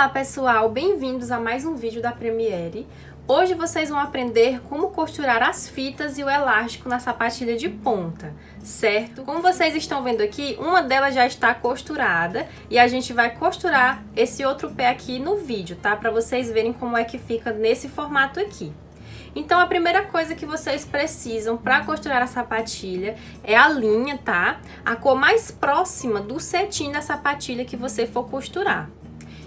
Olá pessoal, bem-vindos a mais um vídeo da Premiere. Hoje vocês vão aprender como costurar as fitas e o elástico na sapatilha de ponta, certo? Como vocês estão vendo aqui, uma delas já está costurada e a gente vai costurar esse outro pé aqui no vídeo, tá? Para vocês verem como é que fica nesse formato aqui. Então a primeira coisa que vocês precisam para costurar a sapatilha é a linha, tá? A cor mais próxima do cetim da sapatilha que você for costurar.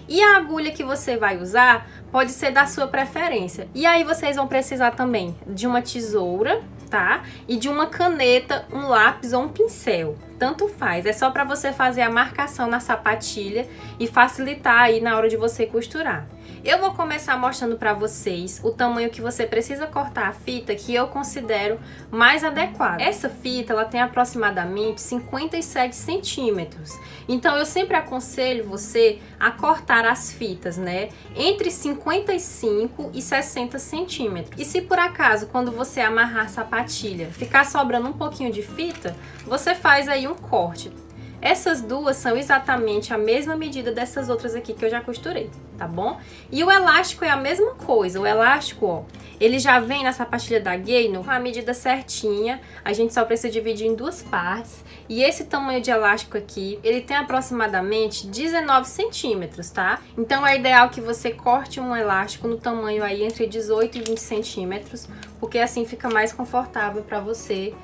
E a agulha que você vai usar pode ser da sua preferência. E aí vocês vão precisar também de uma tesoura, tá? E de uma caneta, um lápis ou um pincel. Tanto faz, é só para você fazer a marcação na sapatilha e facilitar aí na hora de você costurar. Eu vou começar mostrando para vocês o tamanho que você precisa cortar a fita que eu considero mais adequado. Essa fita, ela tem aproximadamente 57 centímetros. Então, eu sempre aconselho você a cortar as fitas, né? Entre 55 e 60 centímetros. E se por acaso, quando você amarrar a sapatilha, ficar sobrando um pouquinho de fita, você faz aí um corte. Essas duas são exatamente a mesma medida dessas outras aqui que eu já costurei, tá bom? E o elástico é a mesma coisa, o elástico, ó, ele já vem na sapatilha da Gaynor com a medida certinha, a gente só precisa dividir em duas partes. E esse tamanho de elástico aqui, ele tem aproximadamente 19 centímetros, tá? Então é ideal que você corte um elástico no tamanho aí entre 18 e 20 centímetros, porque assim fica mais confortável para você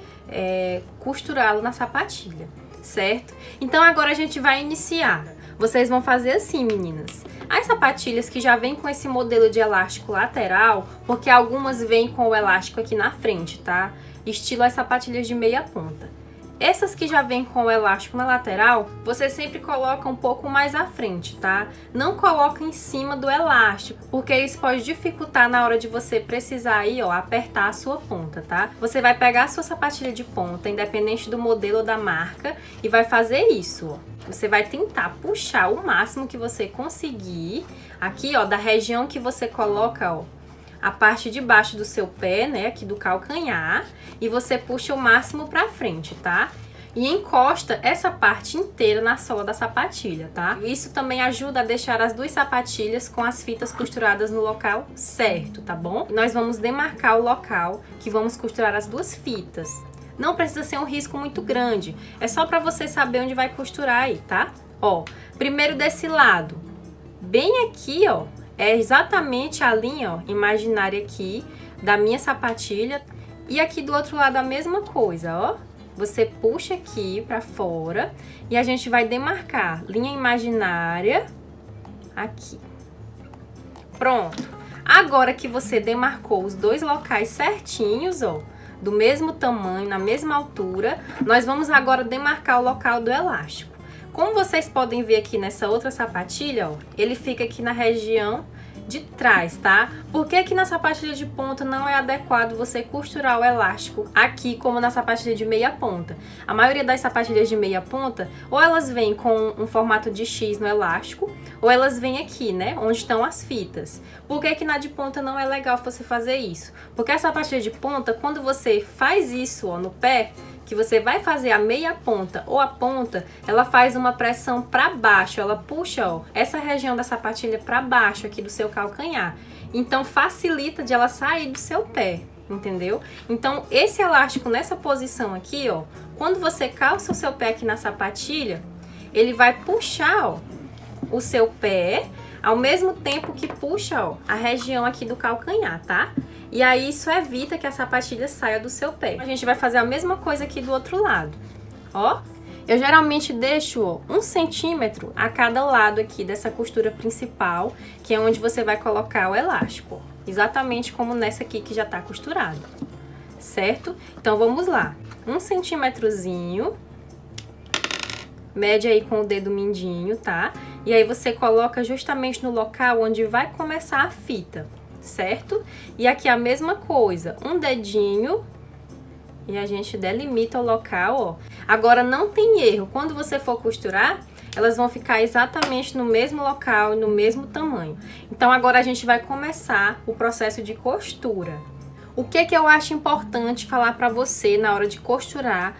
costurá-lo na sapatilha. Certo? Então agora a gente vai iniciar. Vocês vão fazer assim, meninas. As sapatilhas que já vêm com esse modelo de elástico lateral, porque algumas vêm com o elástico aqui na frente, tá? Estilo as sapatilhas de meia ponta. Essas que já vêm com o elástico na lateral, você sempre coloca um pouco mais à frente, tá? Não coloca em cima do elástico, porque isso pode dificultar na hora de você precisar aí, ó, apertar a sua ponta, tá? Você vai pegar a sua sapatilha de ponta, independente do modelo ou da marca, e vai fazer isso, ó. Você vai tentar puxar o máximo que você conseguir, aqui, ó, da região que você coloca, ó, a parte de baixo do seu pé, né, aqui do calcanhar, e você puxa o máximo pra frente, tá? E encosta essa parte inteira na sola da sapatilha, tá? Isso também ajuda a deixar as duas sapatilhas com as fitas costuradas no local certo, tá bom? Nós vamos demarcar o local que vamos costurar as duas fitas. Não precisa ser um risco muito grande, é só pra você saber onde vai costurar aí, tá? Ó, primeiro desse lado, bem aqui, ó, é exatamente a linha, ó, imaginária aqui da minha sapatilha. E aqui do outro lado a mesma coisa, ó. Você puxa aqui pra fora e a gente vai demarcar linha imaginária aqui. Pronto. Agora que você demarcou os dois locais certinhos, ó, do mesmo tamanho, na mesma altura, nós vamos agora demarcar o local do elástico. Como vocês podem ver aqui nessa outra sapatilha, ó, ele fica aqui na região de trás, tá? Por que que na sapatilha de ponta não é adequado você costurar o elástico aqui como na sapatilha de meia ponta? A maioria das sapatilhas de meia ponta, ou elas vêm com um formato de X no elástico, ou elas vêm aqui, né? Onde estão as fitas. Por que que na de ponta não é legal você fazer isso? Porque a sapatilha de ponta, quando você faz isso, ó, no pé, que você vai fazer a meia ponta ou a ponta, ela faz uma pressão para baixo, ela puxa, ó, essa região da sapatilha para baixo aqui do seu calcanhar. Então facilita de ela sair do seu pé, entendeu? Então esse elástico nessa posição aqui, ó, quando você calça o seu pé aqui na sapatilha, ele vai puxar, ó, o seu pé, ao mesmo tempo que puxa, ó, a região aqui do calcanhar, tá? E aí isso evita que a sapatilha saia do seu pé. A gente vai fazer a mesma coisa aqui do outro lado, ó. Eu geralmente deixo, ó, 1 centímetro a cada lado aqui dessa costura principal, que é onde você vai colocar o elástico, ó. Exatamente como nessa aqui que já tá costurada, certo? Então vamos lá, 1 centímetrozinho, mede aí com o dedo mindinho, tá? E aí você coloca justamente no local onde vai começar a fita, certo? E aqui a mesma coisa, um dedinho e a gente delimita o local, ó. Agora não tem erro, quando você for costurar, elas vão ficar exatamente no mesmo local e no mesmo tamanho. Então agora a gente vai começar o processo de costura. O que que eu acho importante falar pra você na hora de costurar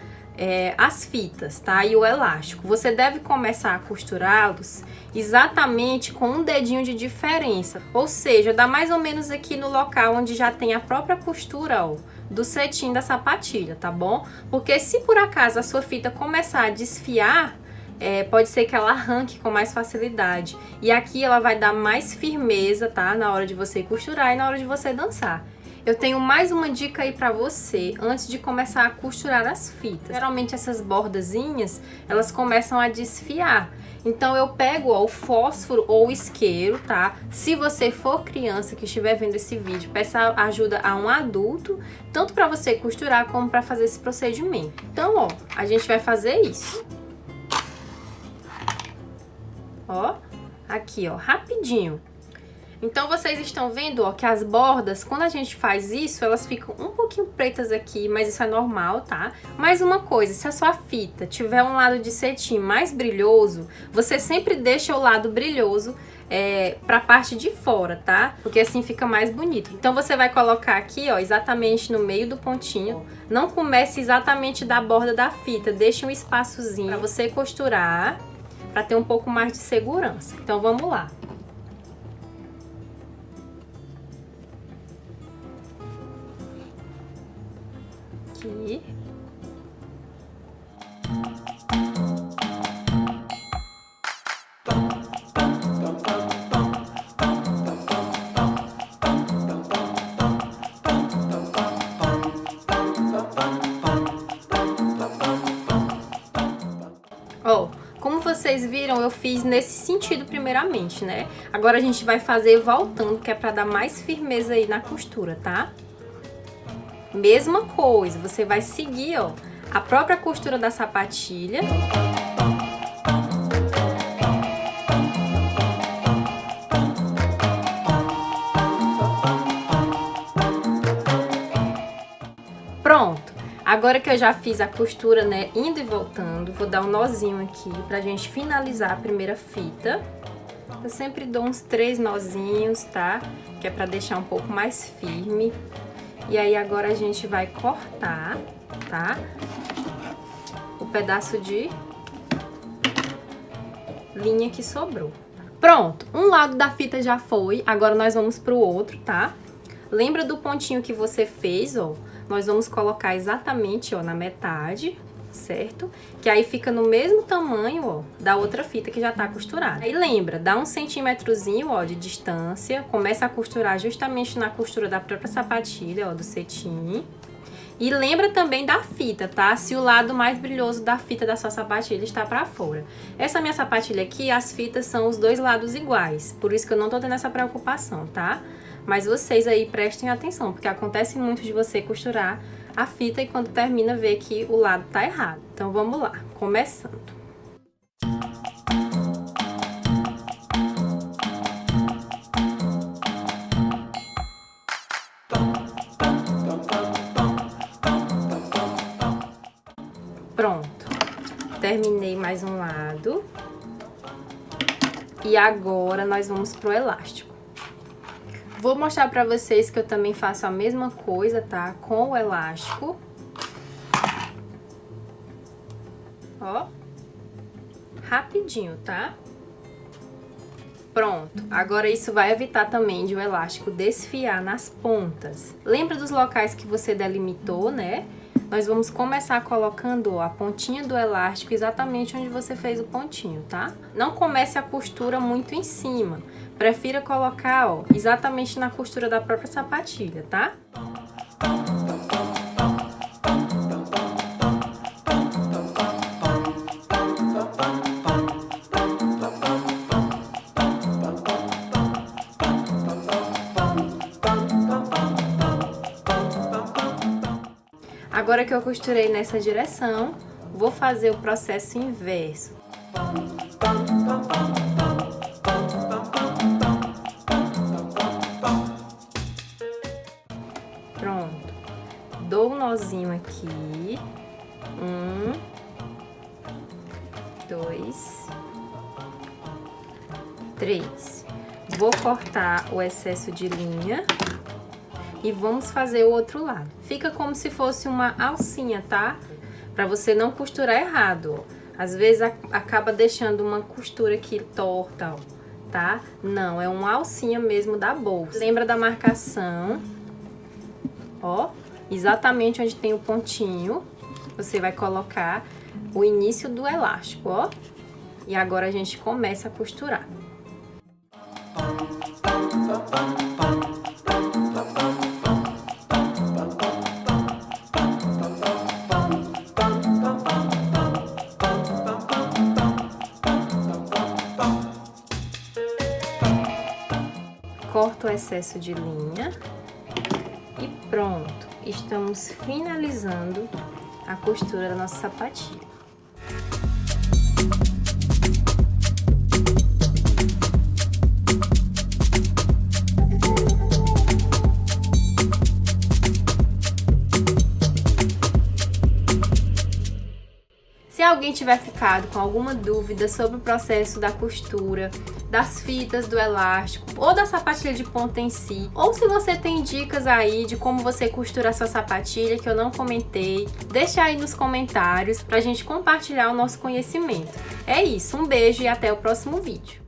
as fitas, tá? E o elástico. Você deve começar a costurá-los exatamente com um dedinho de diferença. Ou seja, dá mais ou menos aqui no local onde já tem a própria costura, ó, do cetim da sapatilha, tá bom? Porque se por acaso a sua fita começar a desfiar, pode ser que ela arranque com mais facilidade. E aqui ela vai dar mais firmeza, tá? Na hora de você costurar e na hora de você dançar. Eu tenho mais uma dica aí pra você antes de começar a costurar as fitas. Geralmente essas bordazinhas, elas começam a desfiar. Então eu pego, ó, o fósforo ou o isqueiro, tá? Se você for criança que estiver vendo esse vídeo, peça ajuda a um adulto, tanto pra você costurar como pra fazer esse procedimento. Então, ó, a gente vai fazer isso. Ó, aqui, ó, rapidinho. Então, vocês estão vendo, ó, que as bordas, quando a gente faz isso, elas ficam um pouquinho pretas aqui, mas isso é normal, tá? Mais uma coisa, se a sua fita tiver um lado de cetim mais brilhoso, você sempre deixa o lado brilhoso pra parte de fora, tá? Porque assim fica mais bonito. Então, você vai colocar aqui, ó, exatamente no meio do pontinho. Não comece exatamente da borda da fita, deixe um espaçozinho pra você costurar, pra ter um pouco mais de segurança. Então, vamos lá. Aqui. Ó, como vocês viram, eu fiz nesse sentido primeiramente, né? Agora a gente vai fazer voltando, que é pra dar mais firmeza aí na costura, tá? Mesma coisa, você vai seguir, ó, a própria costura da sapatilha. Pronto. Agora que eu já fiz a costura, né, indo e voltando, vou dar um nozinho aqui pra gente finalizar a primeira fita. Eu sempre dou uns 3 nozinhos, tá? Que é pra deixar um pouco mais firme. E aí agora a gente vai cortar, tá? O pedaço de linha que sobrou. Pronto, um lado da fita já foi, agora nós vamos pro outro, tá? Lembra do pontinho que você fez, ó? Nós vamos colocar exatamente, ó, na metade, certo? Que aí fica no mesmo tamanho, ó, da outra fita que já tá costurada. Aí lembra, dá um centímetrozinho, ó, de distância, começa a costurar justamente na costura da própria sapatilha, ó, do cetim. E lembra também da fita, tá? Se o lado mais brilhoso da fita da sua sapatilha está pra fora. Essa minha sapatilha aqui, as fitas são os dois lados iguais, por isso que eu não tô tendo essa preocupação, tá? Mas vocês aí prestem atenção, porque acontece muito de você costurar a fita e quando termina ver que o lado tá errado. Então vamos lá, começando. Pronto, terminei mais um lado. E agora nós vamos pro elástico. Vou mostrar pra vocês que eu também faço a mesma coisa, tá? Com o elástico. Ó. Rapidinho, tá? Pronto. Agora isso vai evitar também de o elástico desfiar nas pontas. Lembra dos locais que você delimitou, né? Nós vamos começar colocando, ó, a pontinha do elástico exatamente onde você fez o pontinho, tá? Não comece a costura muito em cima. Prefira colocar, ó, exatamente na costura da própria sapatilha, tá? Agora que eu costurei nessa direção, vou fazer o processo inverso. Pronto. Dou um nozinho aqui. 1, 2, 3. Vou cortar o excesso de linha. E vamos fazer o outro lado. Fica como se fosse uma alcinha, tá? Pra você não costurar errado, ó. Às vezes acaba deixando uma costura aqui torta, ó, tá? Não, é uma alcinha mesmo da bolsa. Lembra da marcação, ó, exatamente onde tem o pontinho, você vai colocar o início do elástico, ó. E agora a gente começa a costurar. Corto o excesso de linha e pronto, estamos finalizando a costura da nossa sapatilha. Se alguém tiver ficado com alguma dúvida sobre o processo da costura, das fitas do elástico ou da sapatilha de ponta em si, ou se você tem dicas aí de como você costura a sua sapatilha que eu não comentei, deixa aí nos comentários pra gente compartilhar o nosso conhecimento. É isso, um beijo e até o próximo vídeo.